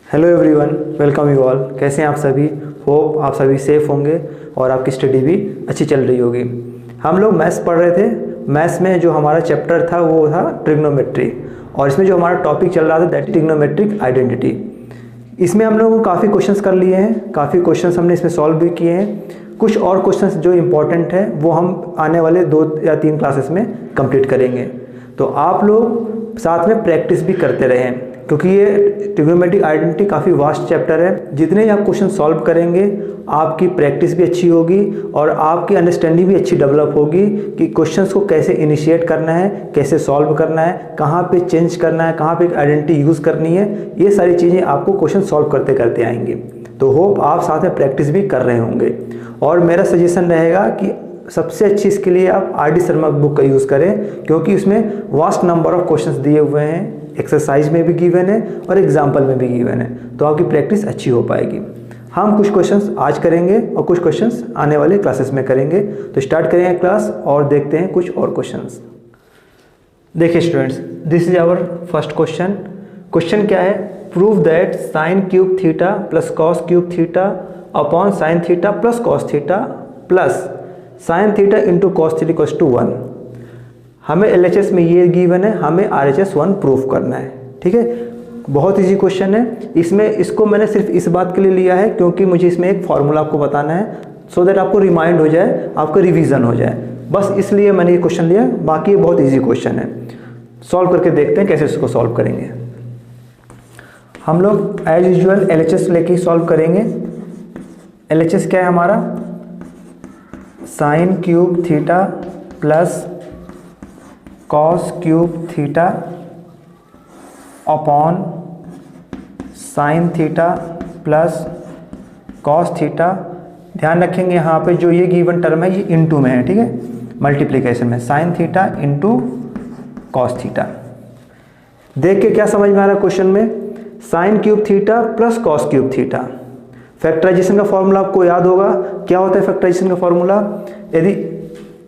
Hello everyone, welcome you all. कैसे हैं आप सभी? होप आप सभी सेफ होंगे और आपकी स्टडी भी अच्छी चल रही होगी। हम लोग मैथ्स पढ़ रहे थे। मैथ्स में जो हमारा चैप्टर था वो था ट्रिग्नोमेट्री, और इसमें जो हमारा टॉपिक चल रहा था दैट ट्रिग्नोमेट्रिक आइडेंटिटी। इसमें हम लोग काफ़ी क्वेश्चंस कर लिए हैं, काफ़ी क्वेश्चंस हमने इसमें सॉल्व भी किए हैं। कुछ और क्वेश्चंस जो इम्पोर्टेंट है वो हम आने वाले 2 या 3 क्लासेस में कंप्लीट करेंगे। तो आप लोग साथ में प्रैक्टिस भी करते रहें, क्योंकि ये ट्रिग्नोमेट्रिक आइडेंटिटी काफ़ी वास्ट चैप्टर है। जितने ही आप क्वेश्चन सॉल्व करेंगे आपकी प्रैक्टिस भी अच्छी होगी और आपकी अंडरस्टैंडिंग भी अच्छी डेवलप होगी कि क्वेश्चंस को कैसे इनिशिएट करना है, कैसे सॉल्व करना है, कहाँ पे चेंज करना है, कहाँ पे एक आइडेंटिटी यूज़ करनी है। ये सारी चीज़ें आपको क्वेश्चन सॉल्व करते करते आएंगी। तो होप आप साथ में प्रैक्टिस भी कर रहे होंगे। और मेरा सजेशन रहेगा कि सबसे अच्छी इसके लिए आप आर.डी. शर्मा बुक का यूज़ करें, क्योंकि उसमें वास्ट नंबर ऑफ क्वेश्चंस दिए हुए हैं, एक्सरसाइज में भी गिवन है और एग्जाम्पल में भी गिवन है, तो आपकी प्रैक्टिस अच्छी हो पाएगी। हम कुछ क्वेश्चंस आज करेंगे और कुछ क्वेश्चंस आने वाले क्लासेस में करेंगे। तो स्टार्ट करेंगे क्लास और देखते हैं कुछ और क्वेश्चंस। देखिए students, this is our first question. Question क्या है? Prove that sine cube theta plus cos cube theta upon sine theta plus cos theta plus sine theta into cos theta equals to 1। हमें LHS में ये given है, हमें RHS 1 proof करना है। ठीक है, बहुत इजी क्वेश्चन है। इसको मैंने सिर्फ इस बात के लिए लिया है क्योंकि मुझे इसमें एक फॉर्मूला आपको बताना है, सो दैट आपको रिमाइंड हो जाए, आपका रिवीजन हो जाए, बस इसलिए मैंने ये क्वेश्चन लिया। बाकी ये बहुत ईजी क्वेश्चन है। सॉल्व करके देखते हैं कैसे इसको सॉल्व करेंगे। हम लोग एज यूजुअल LHS लेके ही सॉल्व करेंगे। LHS क्या है हमारा? Sign cube theta plus cos cube theta upon sine theta plus cos theta. ध्यान रखेंगे यहाँ पे जो ये गिवन टर्म है ये इनटू में है, ठीक है, मल्टीप्लिकेशन में। Sign theta into cos theta. देख के क्या समझ में आ रहा है क्वेश्चन में? Sine cube theta plus cos cube theta. Factorization का फॉर्मूला आपको याद होगा। क्या होता है फैक्टराइजेशन का फॉर्मूला? यदि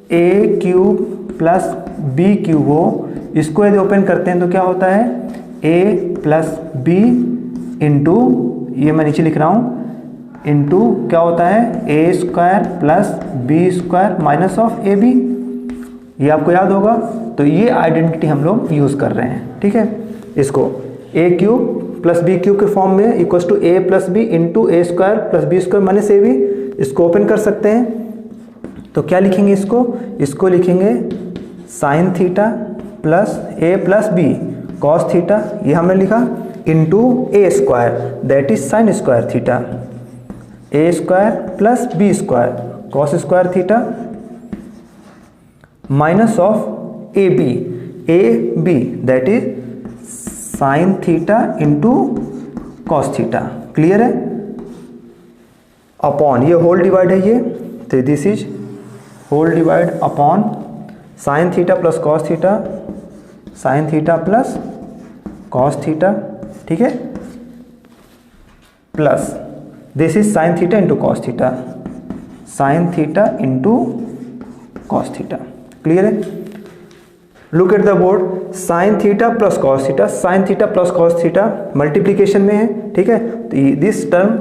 a cube plus B cube हो, इसको यदि ओपन करते हैं तो क्या होता है? a प्लस बी इंटू, ये मैं नीचे लिख रहा हूँ, इंटू क्या होता है? a square plus B square minus of ab। ये आपको याद होगा। तो ये आइडेंटिटी हम लोग यूज़ कर रहे हैं। ठीक है, इसको a cube plus B cube के फॉर्म में equals to a plus b into a square plus B square minus ab। इसको ओपन कर सकते हैं तो क्या लिखेंगे? इसको लिखेंगे sine theta plus a plus b cos theta, ये हमने लिखा, into a square that is sine square theta, a square plus B square cos square theta minus of a b that is sine theta into cos theta. Clear है? Upon, ये whole divide है ये, तो this is whole divide upon sine theta plus cos theta, sine theta plus cos theta, ठीक है, plus this is sine theta into cos theta, sine theta into cos theta. Clear है? Look at the board. Sine theta plus cos theta, sine theta plus cos theta multiplication में है, ठीक है, तो this term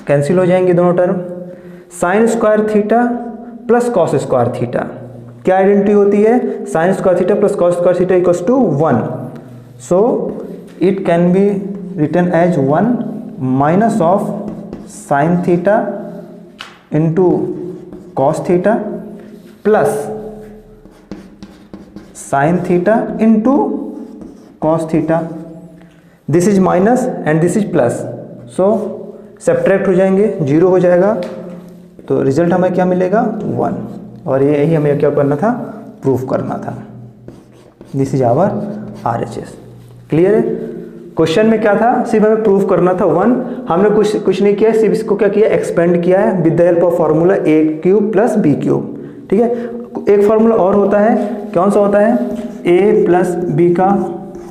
cancel हो जाएंगे दोनों term. Sine square theta plus cos square theta, क्या आइडेंटिटी होती है? Sine square theta plus cos square theta equals to 1, so it can be written as 1 minus of sine theta into cos theta plus sine theta into cos theta. This is minus and this is plus, so subtract हो जाएंगे, 0 हो जाएगा, तो result हमें क्या मिलेगा? 1। और यही हमें क्या करना था? प्रूफ करना था। This is our RHS। Clear है? क्वेश्चन में क्या था? सिर्फ हमें प्रूफ करना था 1। हमने कुछ नहीं किया, सिर्फ इसको क्या किया? एक्सपेंड किया है with the help of formula a cube plus B cube. ठीक है, एक फॉर्मूला और होता है, कौन सा होता है? a प्लस बी का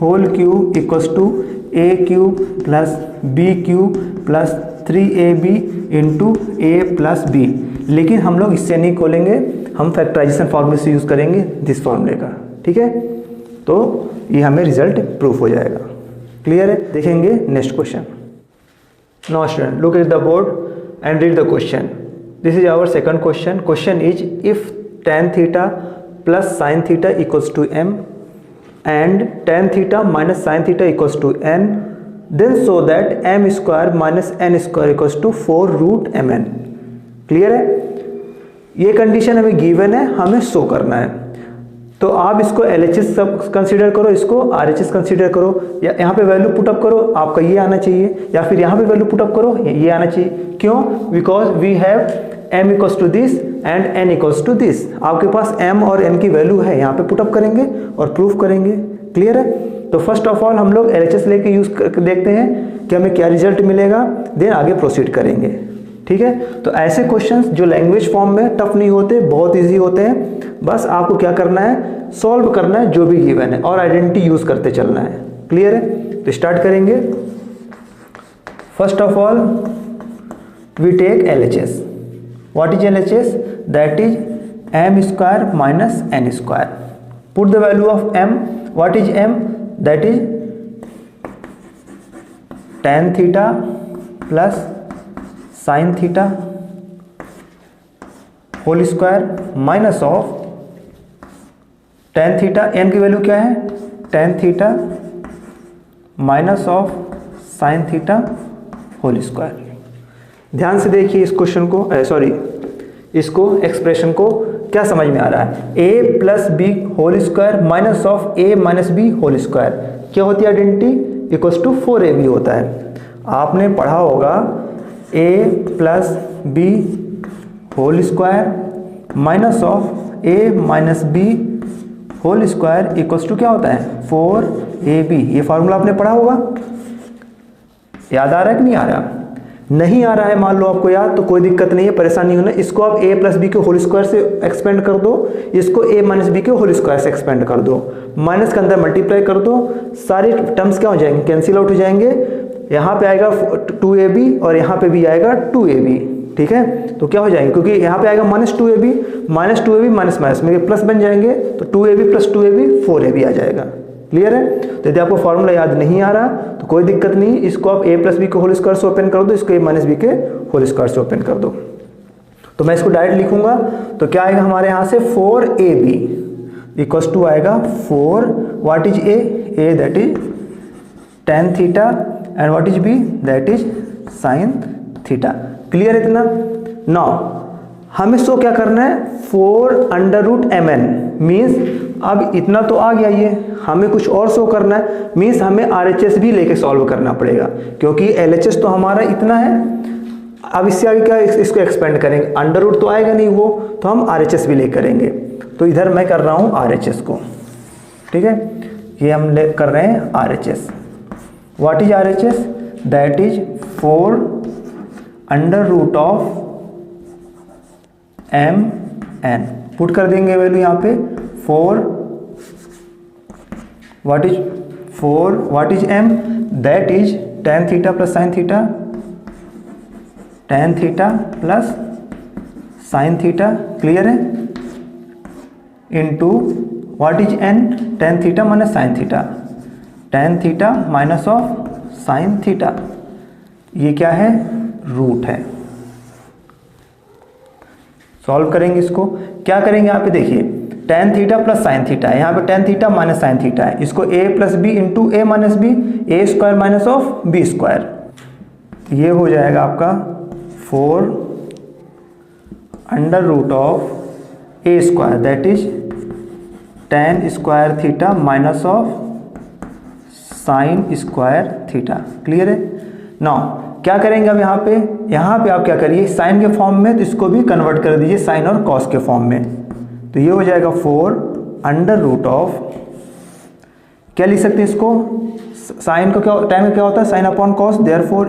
whole cube equals to a cube plus B cube plus 3ab into a plus b. लेकिन हम लोग इससे नहीं खोलेंगे, हम फैक्टराइजेशन फॉर्मूले से यूज़ करेंगे दिस फॉर्मूले का। ठीक है, तो ये हमें रिजल्ट प्रूफ हो जाएगा। क्लियर है? देखेंगे next question. Now student look at the board and read the question. This is our second question. Question is if tan theta plus sine theta equals to m and tan theta minus sin theta equals to n, then show that m square minus n square equals to 4 root mn। Clear है? ये condition हमें given है, हमें show करना है। तो आप इसको LHS सब कंसीडर करो, इसको RHS कंसीडर करो, या यहाँ पे वैल्यू पुटअप करो, आपका ये आना चाहिए, या फिर यहाँ पे वैल्यू पुटअप करो, ये आना चाहिए। क्यों? Because we have m equals to this and n equals to this. आपके पास m और n की वैल्यू है, यहाँ पे पुटअप करेंगे और प्रूफ करेंगे। क्लियर है? तो फर्स्ट ऑफ ऑल हम लोग LHS लेके यूज करके देखते हैं कि हमें क्या रिजल्ट मिलेगा, देन आगे प्रोसीड करेंगे। ठीक है? तो ऐसे क्वेश्चंस जो लैंग्वेज फॉर्म में टफ नहीं होते, बहुत इजी होते हैं। बस आपको क्या करना है, सॉल्व करना है जो भी गिवन है और आइडेंटिटी यूज करते चलना है। क्लियर है? तो स्टार्ट करेंगे। First of all we take LHS। What is LHS? That is m square minus n square. Put the value of m। What is m? That is tan theta plus sine theta whole square minus of tan theta, n की value क्या है? tan theta minus of sine theta whole square. ध्यान से देखिए इस question को, इसको expression को क्या समझ में आ रहा है। a plus b whole square minus of a minus b whole square क्या होती है आइडेंटिटी? इक्वल्स टू 4ab होता है। आपने पढ़ा होगा a plus b whole square minus of a minus b whole square equals to क्या होता है? 4ab। ये फॉर्मूला आपने पढ़ा होगा, याद आ रहा है कि नहीं आ रहा? नहीं आ रहा है मान लो आपको याद, तो कोई दिक्कत नहीं है, परेशान नहीं होना। इसको आप a प्लस बी के होल स्क्वायर से एक्सपेंड कर दो, इसको a माइनस बी के होल स्क्वायर से एक्सपेंड कर दो, माइनस के अंदर मल्टीप्लाई कर दो, सारे टर्म्स क्या हो जाएंगे? कैंसिल आउट हो जाएंगे। यहाँ पे आएगा 2ab और यहाँ पे भी आएगा 2ab। ठीक है? तो क्या हो जाएंगे? क्योंकि यहाँ पे आएगा -2ab माइनस माइनस में प्लस बन जाएंगे, तो 2ab प्लस 2ab 4ab आ जाएगा। क्लियर है? तो यदि आपको फॉर्मूला याद नहीं आ रहा तो कोई दिक्कत नहीं, इसको आप a प्लस बी के होल स्क्वायर से ओपन कर दो, इसको a माइनस बी के होल स्क्वायर से ओपन कर दो। तो मैं इसको डायरेक्ट लिखूंगा, तो क्या आएगा हमारे यहाँ से? 4ab इक्वल्स टू आएगा 4। What is a that is tan theta and what is b that is sine theta. Clear इतना? नाउ हमें सो क्या करना है? 4√mn मीन्स अब इतना तो आ गया, ये हमें कुछ और शो करना है, मीन्स हमें RHS भी लेके सॉल्व करना पड़ेगा, क्योंकि LHS तो हमारा इतना है। अब इससे आगे क्या इसको एक्सपेंड करेंगे? अंडर रूट तो आएगा नहीं वो, तो हम RHS भी ले करेंगे। तो इधर मैं कर रहा हूँ RHS को। ठीक है? ये हम कर रहे हैं RHS। What is RHS? That is 4 under root of mn। Put कर देंगे वैल्यू यहाँ पे 4। What is m? That is tan theta plus sine theta, tan theta plus sine theta. Clear है? Into what is n? tan theta minus sine theta, tan theta minus of sine theta. ये क्या है? Root है। Solve करेंगे इसको। क्या करेंगे? यहाँ पे देखिए tan theta plus sine theta है, यहाँ पे tan theta minus sine theta है, इसको a plus b into a minus b, a square minus of b square. ये हो जाएगा आपका 4 under root of a square that is tan square theta minus of sine square theta. Clear है? Now क्या करेंगे अब यहाँ पे आप क्या करिए, साइन के फॉर्म में, तो इसको भी कन्वर्ट कर दीजिए साइन और कॉस के फॉर्म में। तो ये हो जाएगा 4 अंडर रूट ऑफ, क्या लिख सकते हैं इसको? साइन को क्या टाइम में क्या होता है? Sine upon cos, therefore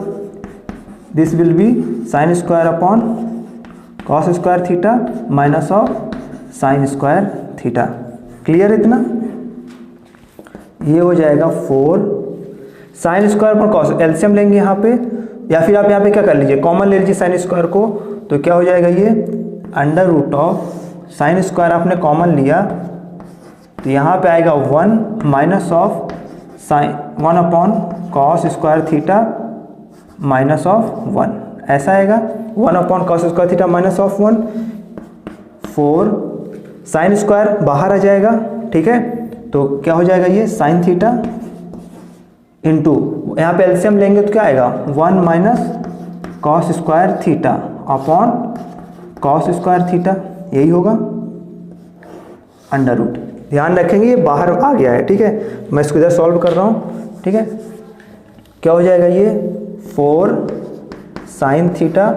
this will be sign square upon cos square theta minus of sine square theta. Clear है इतना? ये हो जाएगा 4 sine square upon cos, LCM लेंगे यहाँ पे, या फिर आप यहाँ पे क्या कर लीजिए, कॉमन ले लीजिए साइन स्क्वायर को। तो क्या हो जाएगा? ये under root of sine square आपने कॉमन लिया, तो यहाँ पे आएगा 1 minus of sine 1 upon cos square theta minus of 1, ऐसा आएगा 1 upon cos square theta minus of 1, 4 sine square बाहर आ जाएगा, ठीक है, तो क्या हो जाएगा ये साइन थीटा इंटू, यहाँ पे एलसीएम लेंगे तो क्या आएगा 1 minus cos square theta upon cos square theta, यही होगा अंडर रूट। ध्यान रखेंगे ये बाहर आ गया है, ठीक है, मैं इसको इधर सॉल्व कर रहा हूँ, ठीक है, क्या हो जाएगा ये 4 sine theta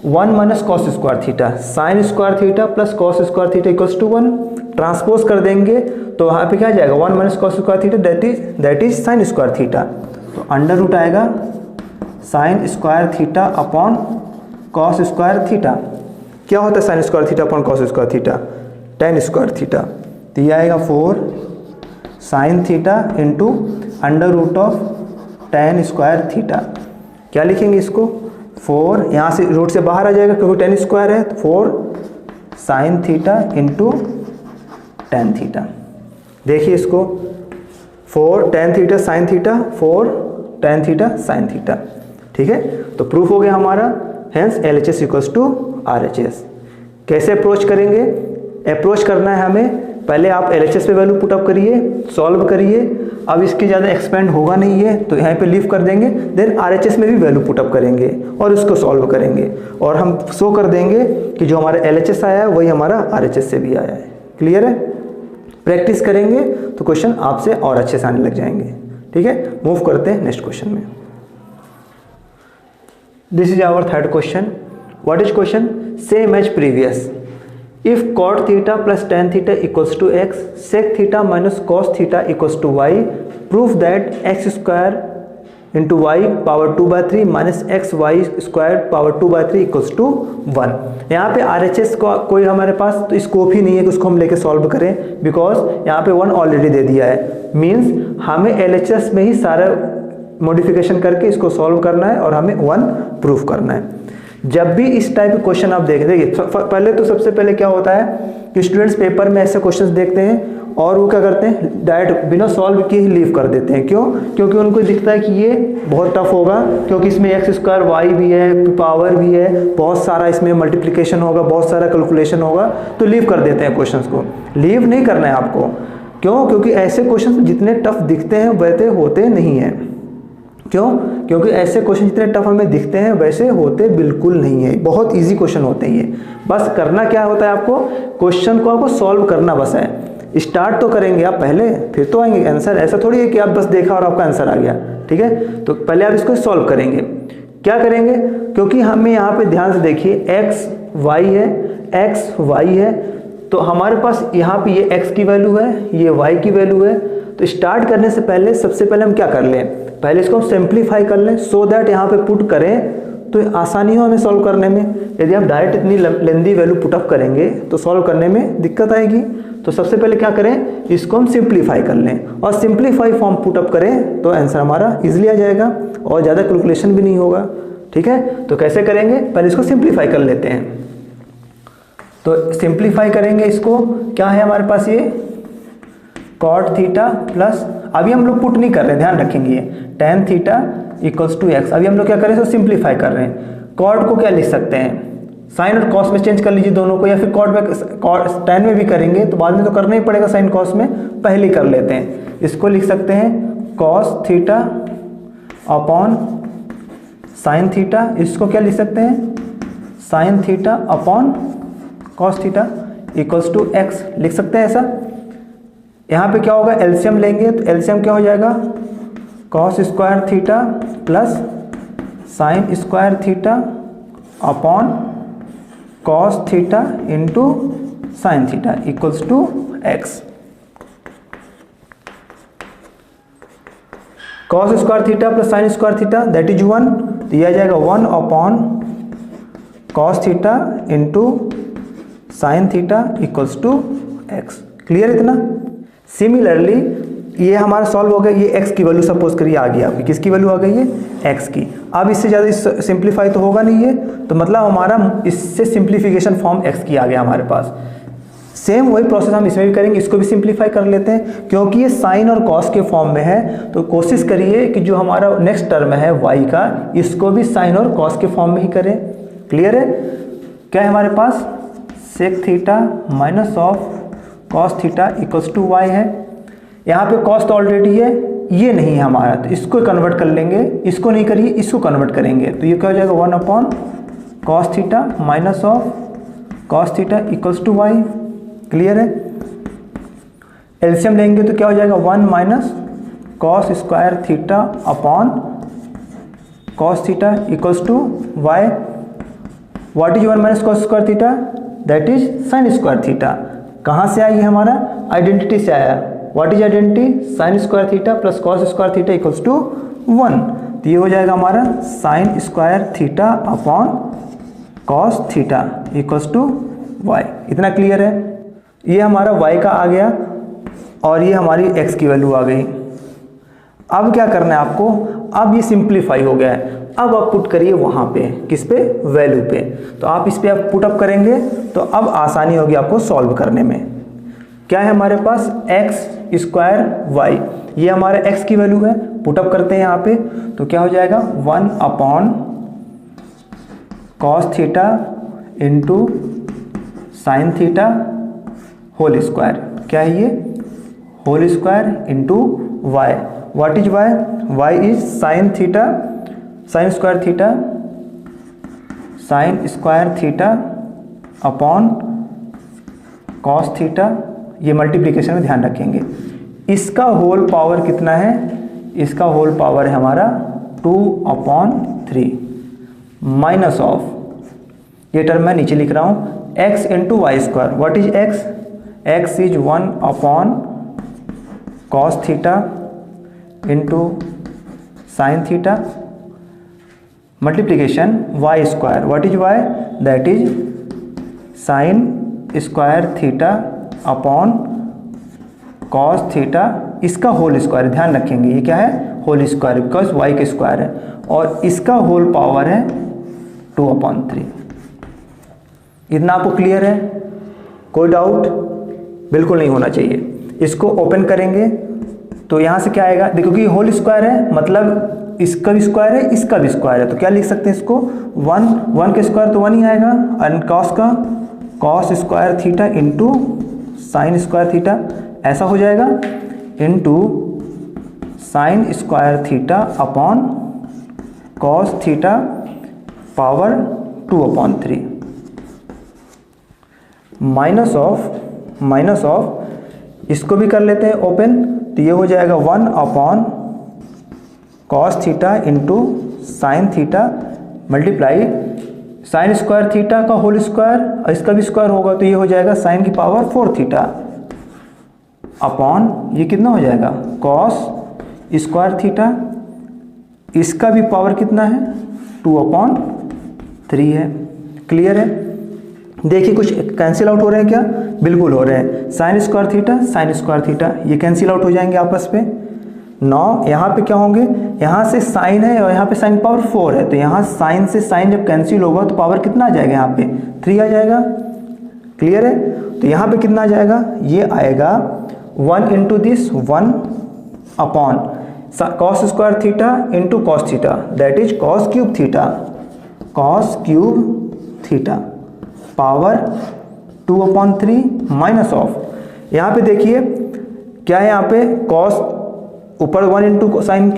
1 minus cos square theta, sine square theta plus cos square theta equals to 1, transpose कर देंगे तो वहाँ पे क्या जाएगा 1 minus cos square theta that is sine square theta, तो अंडर रूट आएगा sine square theta upon cos square theta. क्या होता है sine square theta upon cos square theta, tan square theta, तो ये आएगा 4 sine theta into under root of tan square theta. क्या लिखेंगे इसको 4, यहाँ से रूट से बाहर आ जाएगा क्योंकि टेन स्क्वायर है, तो 4 sine theta into tan theta. देखिए इसको 4 tan theta sine theta, 4 tan theta sine theta, ठीक है, तो प्रूफ हो गया हमारा, hence LHS equals to RHS। कैसे अप्रोच करेंगे, अप्रोच करना है हमें, पहले आप LHS पे वैल्यू पुटअप करिए, सॉल्व करिए, अब इसके ज़्यादा एक्सपेंड होगा नहीं है तो यहाँ पे लीव कर देंगे, देन RHS में भी वैल्यू पुटअप करेंगे और उसको सॉल्व करेंगे और हम शो कर देंगे कि जो हमारा LHS आया है वही हमारा RHS से भी आया है। क्लियर है, प्रैक्टिस करेंगे तो क्वेश्चन आपसे और अच्छे से आने लग जाएंगे, ठीक है। मूव करते हैं नेक्स्ट क्वेश्चन में। This is our third question. What is question, same as previous, if cot theta plus tan theta equals to x, sec theta minus cos theta equals to y, prove that x square into y power 2 by 3 minus x y square power 2 by 3 equals to 1। यहाँ पे RHS का कोई हमारे पास तो scope ही नहीं है कि उसको हम लेके सॉल्व करें, बिकॉज यहाँ पे 1 ऑलरेडी दे दिया है, मीन्स हमें LHS में ही सारा मॉडिफिकेशन करके इसको सॉल्व करना है और हमें 1 प्रूफ करना है। जब भी इस टाइप के क्वेश्चन आप देखिए, पहले तो सबसे पहले क्या होता है कि स्टूडेंट्स पेपर में ऐसे क्वेश्चंस देखते हैं और वो क्या करते हैं डायरेक्ट बिना सॉल्व किए ही लीव कर देते हैं। क्यों, क्योंकि उनको दिखता है कि ये बहुत टफ होगा, क्योंकि इसमें एक्स स्क्वायर वाई भी है, पावर भी है, बहुत सारा इसमें मल्टीप्लिकेशन होगा, बहुत सारा कैलकुलेशन होगा, तो लीव कर देते हैं क्वेश्चंस को। लीव नहीं करना है आपको, क्यों, क्योंकि ऐसे क्वेश्चन जितने टफ दिखते हैं वैसे होते नहीं हैं। क्यों, क्योंकि ऐसे क्वेश्चन जितने टफ हमें दिखते हैं वैसे होते बिल्कुल नहीं है, बहुत इजी क्वेश्चन होते हैं ये। बस करना क्या होता है, आपको क्वेश्चन को आपको सॉल्व करना बस है। स्टार्ट तो करेंगे आप पहले, फिर तो आएंगे आंसर। ऐसा थोड़ी है कि आप बस देखा और आपका आंसर आ गया, ठीक है, तो पहले आप इसको सॉल्व करेंगे। क्या करेंगे, क्योंकि हमें यहाँ पे ध्यान से देखिए एक्स वाई है, एक्स वाई है, तो हमारे पास यहाँ पे ये एक्स की वैल्यू है, ये वाई की वैल्यू है। तो स्टार्ट करने से पहले सबसे पहले हम क्या कर लें, पहले इसको हम सिंप्लीफाई कर लें, सो दैट यहाँ पे पुट करें तो आसानी हो हमें सॉल्व करने में। यदि आप डायरेक्ट इतनी लेंदी वैल्यू पुटअप करेंगे तो सॉल्व करने में दिक्कत आएगी। तो सबसे पहले क्या करें, इसको हम सिंप्लीफाई कर लें और सिंप्लीफाई फॉर्म पुटअप करें तो आंसर हमारा इजीली आ जाएगा और ज़्यादा कैलकुलेशन भी नहीं होगा, ठीक है। तो कैसे करेंगे, पहले इसको सिंप्लीफाई कर लेते हैं। तो सिंप्लीफाई करेंगे इसको, क्या है हमारे पास ये कॉट थीटा प्लस, अभी हम लोग पुट नहीं कर रहे हैं, ध्यान रखेंगे, ये tan theta equals to x. अभी हम लोग क्या कर रहे हैं, इसको सिंप्लीफाई कर रहे हैं। कॉट को क्या लिख सकते हैं, साइन और कॉस में चेंज कर लीजिए दोनों को, या फिर कॉट में टेन में भी करेंगे तो बाद में तो करना ही पड़ेगा साइन कॉस में, पहले ही कर लेते हैं। इसको लिख सकते हैं cos theta upon sine theta, इसको क्या लिख सकते हैं sine theta upon cos theta equals to x लिख सकते हैं ऐसा। यहाँ पे क्या होगा, एलसीएम लेंगे तो एलसीएम क्या हो जाएगा, cos square theta plus sine square theta upon cos theta into sine theta equals to x. Cos square theta plus sine square theta that is 1, तो यह आ जाएगा 1 upon cos theta into sine theta equals to x. Clear इतना। Similarly ये हमारा solve हो गया, ये x की वैल्यू सपोज करिए आ गई आपकी, किसकी वैल्यू आ गई है x की। अब इससे ज़्यादा सिंप्लीफाई तो होगा नहीं है, तो मतलब हमारा इससे सिंप्लीफिकेशन फॉर्म x की आ गया हमारे पास। सेम वही प्रोसेस हम इसमें भी करेंगे, इसको भी सिंप्लीफाई कर लेते हैं क्योंकि ये साइन और कॉस के फॉर्म में है। तो कोशिश करिए कि जो हमारा नेक्स्ट टर्म है y का, इसको भी साइन और कॉस के फॉर्म में ही करें। क्लियर है? क्या है हमारे पास, sec theta minus of cos theta equals to y है। यहाँ पे कॉस तो ऑलरेडी है, ये नहीं है हमारा, तो इसको कन्वर्ट कर लेंगे, इसको नहीं करिए, इसको कन्वर्ट करेंगे। तो ये क्या हो जाएगा, 1 upon cos theta minus of cos theta equals to y। Clear है? एलसीएम लेंगे तो क्या हो जाएगा, 1 minus cos square theta upon cos theta equals to y। What is 1 minus cos square theta, that is sine square theta. कहाँ से आई है हमारा, आइडेंटिटी से आया। What is identity, sine square theta plus cos square theta equals to 1। तो ये हो जाएगा हमारा sine square theta upon cos theta equals to y। इतना क्लियर है? ये हमारा y का आ गया और ये हमारी x की वैल्यू आ गई। अब क्या करना है आपको, अब ये सिंप्लीफाई हो गया है, अब आप पुट करिए वहाँ पे, किस पे, वैल्यू पे। तो आप इस पे आप पुट अप करेंगे तो अब आसानी होगी आपको सॉल्व करने में। क्या है हमारे पास, x स्क्वायर y, ये हमारे x की वैल्यू है, पुट अप करते हैं यहाँ पे। तो क्या हो जाएगा, 1 upon cos theta into sine theta whole square. क्या है ये, whole square into y। What is y, y is sine theta, sine square theta, sine square theta upon cos theta. ये मल्टीप्लिकेशन में ध्यान रखेंगे। इसका होल पावर कितना है, इसका होल पावर है हमारा 2/3 माइनस ऑफ, ये टर्म मैं नीचे लिख रहा हूँ, x into y square. What is x, x is 1 upon cos theta into sine theta multiplication y square. What is y, that is sine square theta upon cos theta, इसका whole square, ध्यान रखेंगे ये क्या है, whole square, because y के square है, और इसका होल पावर है 2/3। इतना आपको क्लियर है? कोई डाउट बिल्कुल नहीं होना चाहिए। इसको ओपन करेंगे तो यहाँ से क्या आएगा, देखो कि होल स्क्वायर है, मतलब इसका भी स्क्वायर है, इसका भी स्क्वायर है, तो क्या लिख सकते हैं इसको, 1 के स्क्वायर तो 1 ही आएगा, और कॉस का cos square theta into sign square theta, ऐसा हो जाएगा, into sine square theta upon cos theta power 2/3 minus of इसको भी कर लेते हैं ओपन। तो ये हो जाएगा 1 upon cos theta into sine theta multiply sign square theta का होल स्क्वायर और इसका भी स्क्वायर होगा, तो ये हो जाएगा साइन की पावर 4 थीटा अपॉन ये कितना हो जाएगा, कॉस स्क्वायर थीटा, इसका भी पावर कितना है, 2/3 है। क्लियर है? देखिए कुछ कैंसिल आउट हो रहे हैं क्या, बिल्कुल हो रहे हैं। साइन स्क्वायर थीटा ये कैंसिल आउट हो जाएंगे आपस में। 9 यहाँ पे क्या होंगे, यहाँ से साइन है और यहाँ पे साइन पावर 4 है, तो यहाँ साइन से साइन जब कैंसिल होगा तो पावर कितना आ जाएगा, यहाँ पे 3 आ जाएगा। क्लियर है? तो यहाँ पे कितना आ जाएगा, ये आएगा 1 into this 1 upon cos square theta into cos theta, that is cos cube theta power 2/3 minus of, यहाँ पे देखिए क्या है, यहाँ पे कॉस ऊपर 1 into sine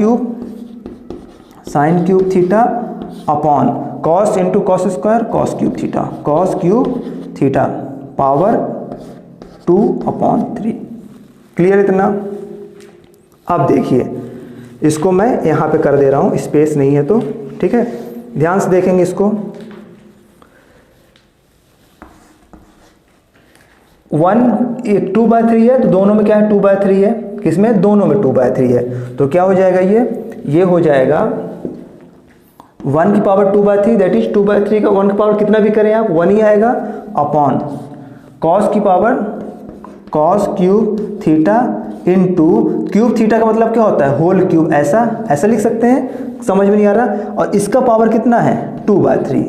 cube theta upon cos into cos square cos cube theta power 2/3। Clear इतना? अब देखिए इसको मैं यहाँ पे कर दे रहा हूँ, स्पेस नहीं है तो, ठीक है, ध्यान से देखेंगे इसको। 1 2/3 है, तो दोनों में क्या है, 2/3 है, किसमें, दोनों में 2/3 है, तो क्या हो जाएगा, ये हो जाएगा 1 की पावर 2/3, दैट इज 2/3 का 1 की पावर कितना भी करें आप, 1 ही आएगा, अपॉन कॉस की power cos cube theta into cube theta का मतलब क्या होता है, होल क्यूब, ऐसा लिख सकते हैं, समझ में नहीं आ रहा, और इसका पावर कितना है 2/3,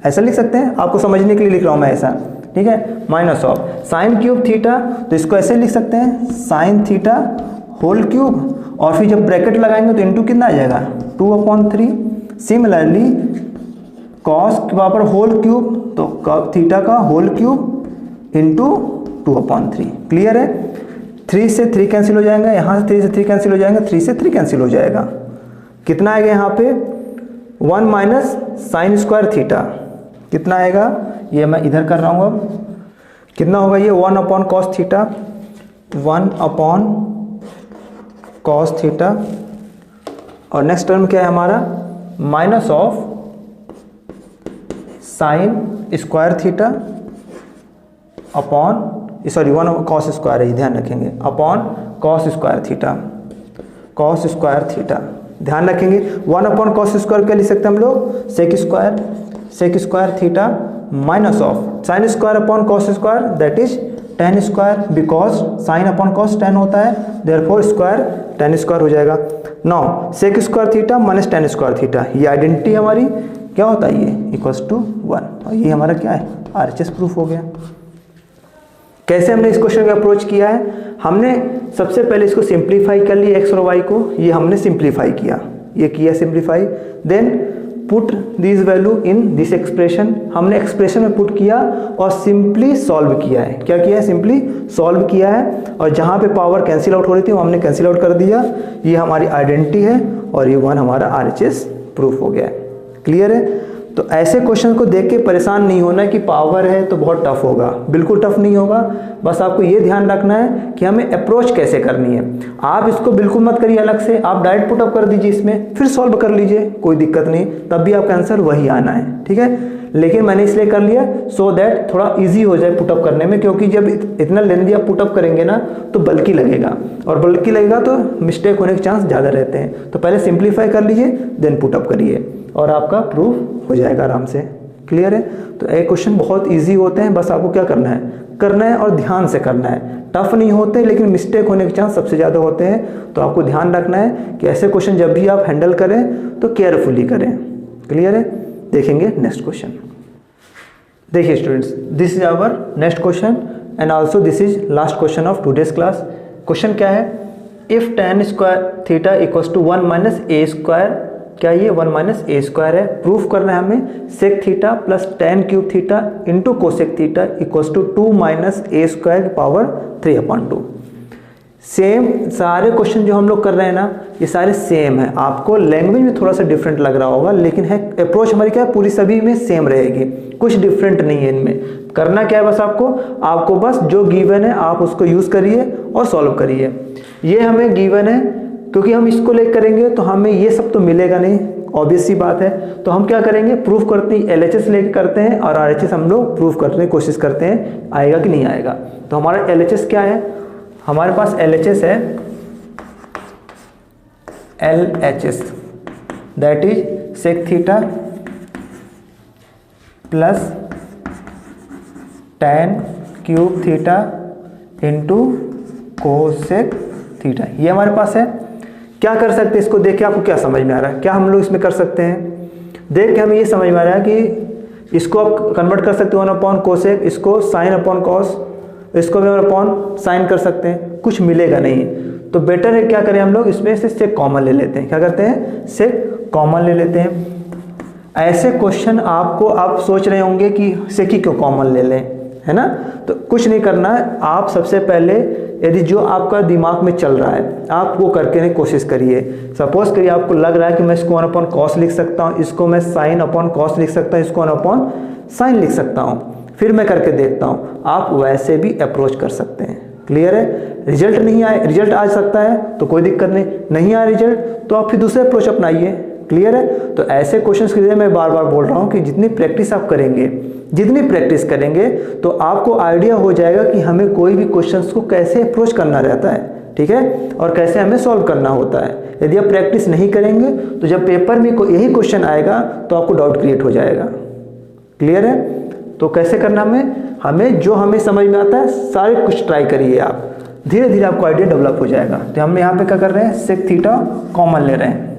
ऐसा लिख सकते हैं, आपको समझने के लिए लिख रहा हूँ मैं ऐसा, ठीक है, minus of sign cube theta, तो इसको ऐसे लिख सकते हैं साइन थीटा होल क्यूब, और फिर जब ब्रैकेट लगाएंगे तो इंटू कितना आ जाएगा 2/3। सिमिलरली कॉस के पावर होल क्यूब, तो थीटा का होल क्यूब इंटू 2/3। क्लियर है, 3 से 3 कैंसिल हो जाएगा, यहाँ से 3 से 3 कैंसिल हो जाएगा, 3 से 3 कैंसिल हो जाएगा। कितना आएगा यहाँ पे 1 माइनस साइन स्क्वायर थीटा, कितना आएगा, ये मैं इधर कर रहा हूँ अब, कितना होगा ये 1/cos थीटा, 1/cos थीटा, और नेक्स्ट टर्म क्या है हमारा minus of sine square theta upon, sorry 1/cos square है, ध्यान रखेंगे, upon cos square theta, cos square theta ध्यान रखेंगे। 1/cos स्क्वायर क्या लिख सकते हैं हम लोग sec square theta minus of sine square upon cos square that is tan square, because sine upon cos tan होता है, देयरफॉर स्क्वायर tan स्क्वायर हो जाएगा। Now sec square theta minus tan square theta, ये identity हमारी क्या होता है, ये इक्वल्स टू 1, और ये हमारा क्या है RHS प्रूफ हो गया। कैसे हमने इस क्वेश्चन को अप्रोच किया है, हमने सबसे पहले इसको सिंप्लीफाई कर लिया, एक्स और वाई को, ये हमने सिंप्लीफाई किया, ये किया simplify, then put this value in this expression, हमने एक्सप्रेशन में पुट किया और सिंपली सॉल्व किया है। क्या किया है, सिंपली सॉल्व किया है, और जहाँ पे पावर कैंसिल आउट हो रही थी वो हमने कैंसिल आउट कर दिया, ये हमारी आइडेंटिटी है, और ये 1 हमारा RHS प्रूफ हो गया है। क्लियर है, तो ऐसे क्वेश्चन को देख के परेशान नहीं होना कि पावर है तो बहुत टफ होगा, बिल्कुल टफ नहीं होगा, बस आपको ये ध्यान रखना है कि हमें अप्रोच कैसे करनी है। आप इसको बिल्कुल मत करिए अलग से, आप डायरेक्ट पुटअप कर दीजिए इसमें, फिर सॉल्व कर लीजिए, कोई दिक्कत नहीं, तब भी आपका आंसर वही आना है, ठीक है। लेकिन मैंने इसलिए कर लिया सो दैट थोड़ा इजी हो जाए पुटअप करने में, क्योंकि जब इतना लेंदी आप पुटअप करेंगे ना तो बल्कि लगेगा, और बल्कि लगेगा तो मिस्टेक होने के चांस ज़्यादा रहते हैं। तो पहले सिंप्लीफाई कर लीजिए देन पुटअप करिए, और आपका प्रूफ हो जाएगा आराम से। क्लियर है, तो ये क्वेश्चन बहुत इजी होते हैं, बस आपको क्या करना है और ध्यान से करना है। टफ नहीं होते, लेकिन मिस्टेक होने के चांस सबसे ज़्यादा होते हैं, तो आपको ध्यान रखना है कि ऐसे क्वेश्चन जब भी आप हैंडल करें तो केयरफुली करें। क्लियर है, देखेंगे नेक्स्ट क्वेश्चन। देखिए students, this is our next question and also this is last question of today's class. Question क्या है, if tan square theta equals to 1 minus a square, क्या ये 1 माइनस ए स्क्वायर है, proof करना है हमें sec theta plus tan cube theta into cosec theta equals to 2 minus a square की power 3/2। सेम सारे क्वेश्चन जो हम लोग कर रहे हैं ना, ये सारे सेम है, आपको लैंग्वेज में थोड़ा सा डिफरेंट लग रहा होगा, लेकिन है अप्रोच हमारी क्या है, पूरी सभी में सेम रहेगी, कुछ डिफरेंट नहीं है इनमें। करना क्या है, बस आपको बस जो गिवन है आप उसको यूज़ करिए और सॉल्व करिए। ये हमें गिवन है, क्योंकि हम इसको लेकर करेंगे तो हमें ये सब तो मिलेगा नहीं, ऑब्वियस सी बात है, तो हम क्या करेंगे, प्रूफ करते हैं, LHS लेके करते हैं, और RHS हम लोग प्रूफ करने की कोशिश करते हैं, आएगा कि नहीं आएगा। तो हमारा LHS क्या है, हमारे पास LHS है, LHS that is sec theta plus tan cube theta into cosec theta, ये हमारे पास है। क्या कर सकते हैं, इसको देख के आपको क्या समझ में आ रहा है, क्या हम लोग इसमें कर सकते हैं, देख के हमें ये समझ में आ रहा है कि इसको आप कन्वर्ट कर सकते हो 1 कोसेक, इसको साइन अपॉन कॉस, इसको भी अपॉन साइन कर सकते हैं, कुछ मिलेगा नहीं, तो बेटर है क्या करें हम लोग, इसमें से सेक कॉमन ले लेते हैं। क्या करते हैं, सेक कॉमन ले लेते हैं। ऐसे क्वेश्चन आपको आप सोच रहे होंगे कि सेक ही क्यों कॉमन ले लें, है ना, तो कुछ नहीं करना है, आप सबसे पहले यदि जो आपका दिमाग में चल रहा है आप वो करके कोशिश करिए। सपोज करिए आपको लग रहा है कि मैं इसको 1/cos लिख सकता हूँ, इसको मैं साइन अपॉन कॉस लिख सकता हूँ, इसको 1/sin लिख सकता हूँ, फिर मैं करके देखता हूँ, आप वैसे भी अप्रोच कर सकते हैं। क्लियर है, रिजल्ट नहीं आए, रिजल्ट आ सकता है तो कोई दिक्कत नहीं आया रिजल्ट तो आप फिर दूसरे अप्रोच अपनाइए। क्लियर है, तो ऐसे क्वेश्चंस के लिए मैं बार बार बोल रहा हूँ कि जितनी प्रैक्टिस आप करेंगे, जितनी प्रैक्टिस करेंगे तो आपको आइडिया हो जाएगा कि हमें कोई भी क्वेश्चंस को कैसे अप्रोच करना रहता है, ठीक है, और कैसे हमें सॉल्व करना होता है। यदि आप प्रैक्टिस नहीं करेंगे तो जब पेपर में कोई यही क्वेश्चन आएगा तो आपको डाउट क्रिएट हो जाएगा। क्लियर है, तो कैसे करना हमें जो हमें समझ में आता है सारे कुछ ट्राई करिए आप, धीरे धीरे आपको आइडिया डेवलप हो जाएगा। तो हम यहाँ पे क्या कर रहे हैं, सेक थीटा कॉमन ले रहे हैं,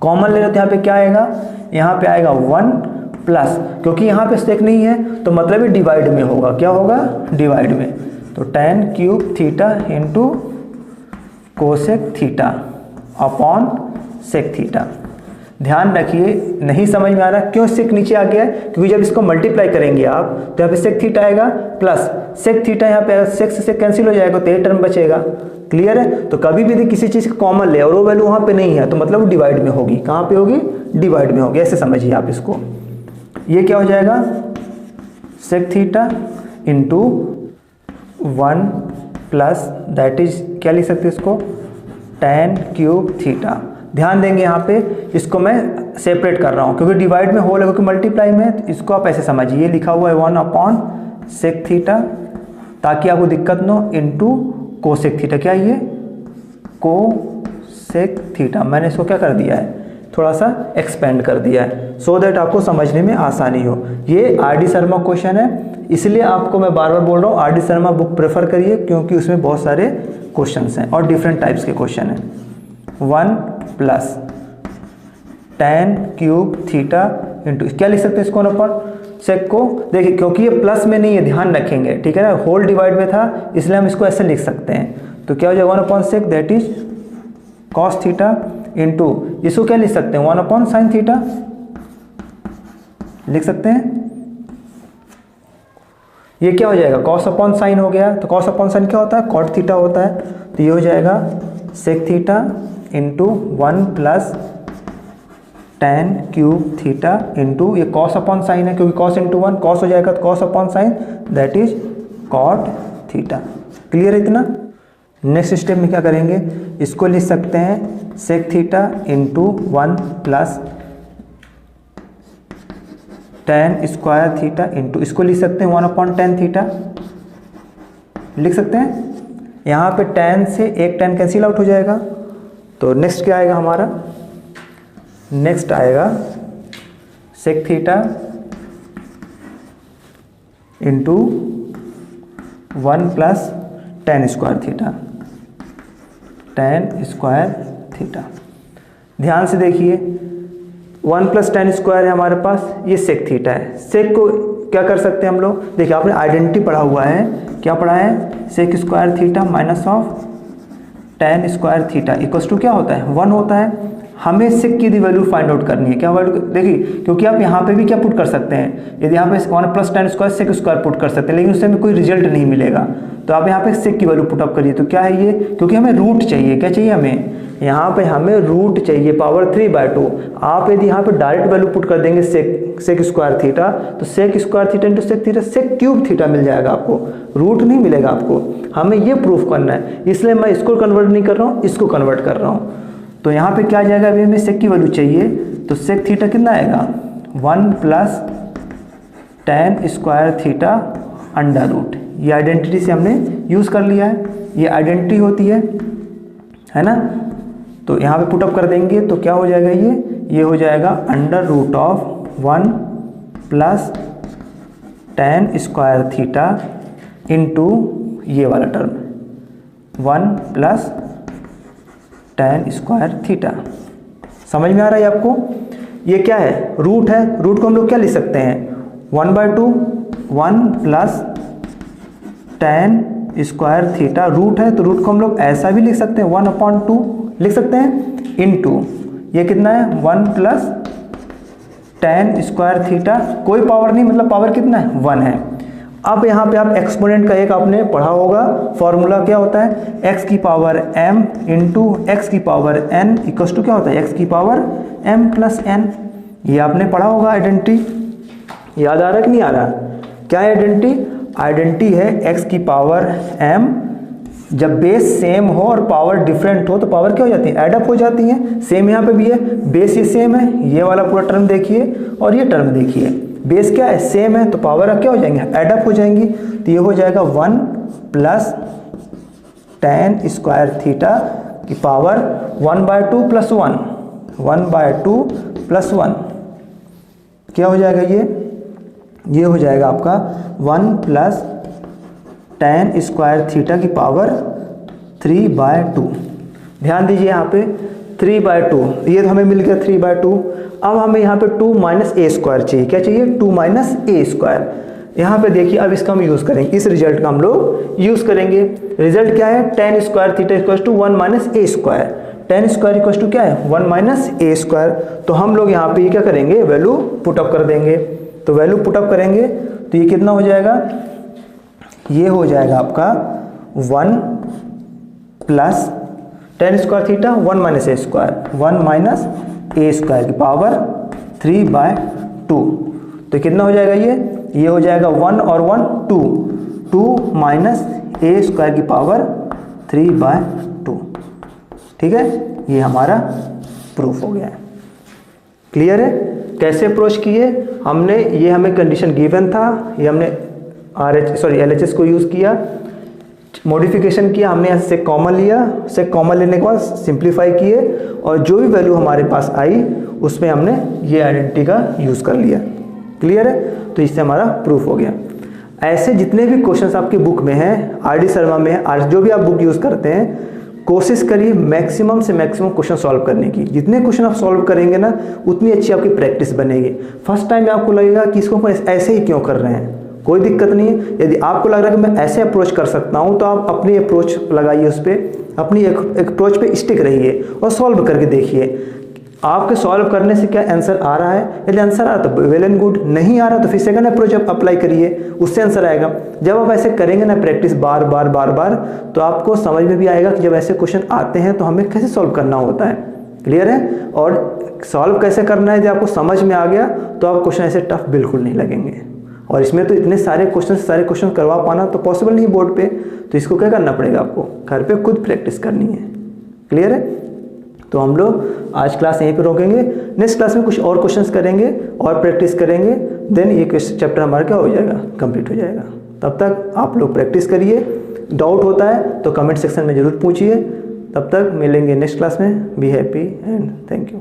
कॉमन ले रहे हैं तो यहाँ पे क्या आएगा, यहाँ पे आएगा 1 प्लस, क्योंकि यहाँ पे सेक नहीं है तो मतलब ये डिवाइड में होगा, क्या होगा, डिवाइड में। तो tan cube theta into cosec theta upon sec theta. ध्यान रखिए, नहीं समझ में आ रहा क्यों सेक नीचे आ गया है, क्योंकि जब इसको मल्टीप्लाई करेंगे आप तो यहाँ पे सेक थीटा आएगा प्लस सेक थीटा, यहाँ पे सेक से कैंसिल हो जाएगा तो ये टर्म बचेगा। क्लियर है। तो कभी भी किसी चीज़ का कॉमन ले और वो वैल्यू वहाँ पे नहीं है तो मतलब वो डिवाइड में होगी। कहाँ पे होगी, डिवाइड में होगी, ऐसे समझिए आप इसको। ये क्या हो जाएगा, sec theta into 1 plus that is क्या लिख सकते हैं इसको, tan क्यूब थीटा। ध्यान देंगे यहाँ पे, इसको मैं सेपरेट कर रहा हूँ क्योंकि डिवाइड में होल है, क्योंकि मल्टीप्लाई में है, तो इसको आप ऐसे समझिए, ये लिखा हुआ है 1 अपॉन सेक थीटा ताकि आपको दिक्कत न हो, इंटू कोसेक थीटा। क्या ये, कोसेक थीटा। मैंने इसको क्या कर दिया है, थोड़ा सा एक्सपेंड कर दिया है सो दैट आपको समझने में आसानी हो। ये आर.डी. शर्मा क्वेश्चन है, इसलिए आपको मैं बार बार बोल रहा हूँ आर.डी. शर्मा बुक प्रेफर करिए क्योंकि उसमें बहुत सारे क्वेश्चंस हैं और डिफरेंट टाइप्स के क्वेश्चन हैं। 1 plus tan cube theta into क्या लिख सकते हैं इसको अपन सेक को, देखिए क्योंकि ये प्लस में नहीं है, ध्यान रखेंगे, ठीक है ना, होल डिवाइड में था इसलिए हम इसको ऐसे लिख सकते हैं। तो क्या हो जाएगा 1 upon sec that is cos theta into इसको क्या लिख सकते हैं 1 अपॉन साइन थीटा लिख सकते हैं। ये क्या हो जाएगा, कॉस अपॉन साइन हो गया, तो कॉस अपॉन साइन क्या होता है, कॉट थीटा होता है। तो ये हो जाएगा sec theta into 1 plus tan cube theta into ये कॉस अपॉन साइन है क्योंकि कॉस इंटू 1 कॉस हो जाएगा, तो cos upon sine that is cot theta. Clear है इतना। नेक्स्ट स्टेप में क्या करेंगे, इसको लिख सकते हैं sec theta into 1 plus tan square theta into इसको लिख सकते हैं 1 अपॉन tan थीटा लिख सकते हैं। यहाँ पे tan से एक tan कैंसिल आउट हो जाएगा। तो नेक्स्ट क्या आएगा हमारा, नेक्स्ट आएगा sec theta into 1 plus tan square theta, tan square theta. ध्यान से देखिए 1 प्लस tan स्क्वायर है हमारे पास, ये सेक थीटा है। सेक को क्या कर सकते हैं हम लोग, देखिए आपने आइडेंटिटी पढ़ा हुआ है, क्या पढ़ा है, sec square theta minus of tan square theta equals to क्या होता है, 1 होता है। हमें सेक की वैल्यू फाइंड आउट करनी है, क्या वैल्यू, देखिए क्योंकि आप यहाँ पे भी क्या पुट कर सकते हैं, यदि यहाँ पे 1 plus tan square sec square put कर सकते हैं लेकिन उससे हमें कोई रिजल्ट नहीं मिलेगा। तो आप यहाँ पे सेक की वैल्यू पुट अप करिए। तो क्या है ये, क्योंकि हमें रूट चाहिए, क्या चाहिए हमें, यहाँ पे हमें रूट चाहिए पावर 3/2। आप यदि यहाँ पे डायरेक्ट वैल्यू पुट कर देंगे सेक स्क्वायर थीटा तो sec square theta into sec theta sec cube theta मिल जाएगा आपको, रूट नहीं मिलेगा आपको। हमें ये प्रूफ करना है, इसलिए मैं इसको कन्वर्ट नहीं कर रहा हूँ, इसको कन्वर्ट कर रहा हूँ। तो यहाँ पे क्या आ जाएगा, अभी हमें सेक की वैल्यू चाहिए तो सेक थीटा कितना आएगा 1 plus tan square theta under root. ये आइडेंटिटी से हमने यूज़ कर लिया है, ये आइडेंटिटी होती है ना। तो यहाँ पे पुटअप कर देंगे तो क्या हो जाएगा, ये हो जाएगा under root of 1 plus tan square theta into ये वाला term 1 plus tan square theta. समझ में आ रहा है आपको। ये क्या है, रूट है, रूट को हम लोग क्या लिख सकते हैं 1/2 1 plus tan square theta, root है तो रूट को हम लोग ऐसा भी लिख सकते हैं 1/2 लिख सकते हैं इंटू ये कितना है 1 प्लस tan स्क्वायर थीटा, कोई पावर नहीं, मतलब पावर कितना है 1 है। अब यहाँ पे आप एक्सपोनेंट का एक आपने पढ़ा होगा, फॉर्मूला क्या होता है, x की पावर m इंटू एक्स की पावर n इक्वल्स टू क्या होता है x की पावर m प्लस n। ये आपने पढ़ा होगा आइडेंटिटी, याद आ रहा है कि नहीं आ रहा, क्या है आइडेंटिटी, आइडेंटिटी है x की पावर m, जब बेस सेम हो और पावर डिफरेंट हो तो पावर क्या हो जाती है, एडअप हो जाती है। सेम यहाँ पे भी है, बेस ये सेम है, ये वाला पूरा टर्म देखिए और ये टर्म देखिए, बेस क्या है सेम है तो पावर अब क्या हो जाएंगे, एडअप हो जाएंगी। तो ये हो जाएगा 1 प्लस tan स्क्वायर थीटा की पावर 1/2 प्लस 1 1/2 प्लस 1 क्या हो जाएगा, ये हो जाएगा आपका 1 प्लस tan स्क्वायर थीटा की पावर 3/2। ध्यान दीजिए यहाँ पे 3/2, ये तो हमें मिल गया 3/2 अब हमें यहाँ पे 2 माइनस ए स्क्वायर चाहिए। क्या चाहिए? 2 माइनस ए स्क्वायर। यहाँ पे देखिए अब इसका हम यूज़ करेंगे, इस रिजल्ट का हम लोग यूज़ करेंगे। रिजल्ट क्या है? tan square theta equal to 1 minus a square. tan square equal to क्या है? 1 माइनस ए स्क्वायर। तो हम लोग यहाँ पे क्या करेंगे? वैल्यू पुटअप कर देंगे। तो वैल्यू पुटअप करेंगे तो ये कितना हो जाएगा? ये हो जाएगा आपका 1 plus tan square theta 1 minus a square, 1 minus a square की पावर 3/2। तो कितना हो जाएगा? ये हो जाएगा 1 और 1 2, 2 माइनस ए स्क्वायर की पावर 3/2। ठीक है, ये हमारा प्रूफ हो गया है। क्लियर है? कैसे अप्रोच किए हमने? ये हमें कंडीशन गिवन था, ये हमने LHS को यूज़ किया, मॉडिफिकेशन किया हमने, यहाँ से कॉमन लिया, से कॉमन लेने के बाद सिंप्लीफाई किए और जो भी वैल्यू हमारे पास आई उसमें हमने ये आइडेंटिटी का यूज़ कर लिया। क्लियर है? तो इससे हमारा प्रूफ हो गया। ऐसे जितने भी क्वेश्चंस आपकी बुक में हैं, RD शर्मा में है, जो भी आप बुक यूज़ करते हैं, कोशिश करिए मैक्सिमम से मैक्सिमम क्वेश्चन सॉल्व करने की। जितने क्वेश्चन आप सॉल्व करेंगे ना उतनी अच्छी आपकी प्रैक्टिस बनेगी। फर्स्ट टाइम में आपको लगेगा कि इसको ऐसे ही क्यों कर रहे हैं, कोई दिक्कत नहीं है। यदि आपको लग रहा है कि मैं ऐसे अप्रोच कर सकता हूं तो आप अपनी अप्रोच लगाइए, उस पर अपनी एक अप्रोच पे स्टिक रहिए और सॉल्व करके देखिए आपके सॉल्व करने से क्या आंसर आ रहा है। यदि आंसर आ रहा तो वेल एंड गुड, नहीं आ रहा तो फिर सेकंड अप्रोच अप्लाई करिए, उससे आंसर आएगा। जब आप ऐसे करेंगे ना प्रैक्टिस बार बार तो आपको समझ में भी आएगा कि जब ऐसे क्वेश्चन आते हैं तो हमें कैसे सॉल्व करना होता है। क्लियर है? और सॉल्व कैसे करना है यदि आपको समझ में आ गया तो आप क्वेश्चन ऐसे टफ बिल्कुल नहीं लगेंगे। और इसमें तो इतने सारे क्वेश्चन करवा पाना तो पॉसिबल नहीं बोर्ड पे, तो इसको क्या करना पड़ेगा? आपको घर पे खुद प्रैक्टिस करनी है। क्लियर है? तो हम लोग आज क्लास यहीं पे रोकेंगे, नेक्स्ट क्लास में कुछ और क्वेश्चंस करेंगे और प्रैक्टिस करेंगे, देन ये चैप्टर हमारा क्या हो जाएगा? कंप्लीट हो जाएगा। तब तक आप लोग प्रैक्टिस करिए, डाउट होता है तो कमेंट सेक्शन में ज़रूर पूछिए। तब तक मिलेंगे नेक्स्ट क्लास में। Be happy and thank you.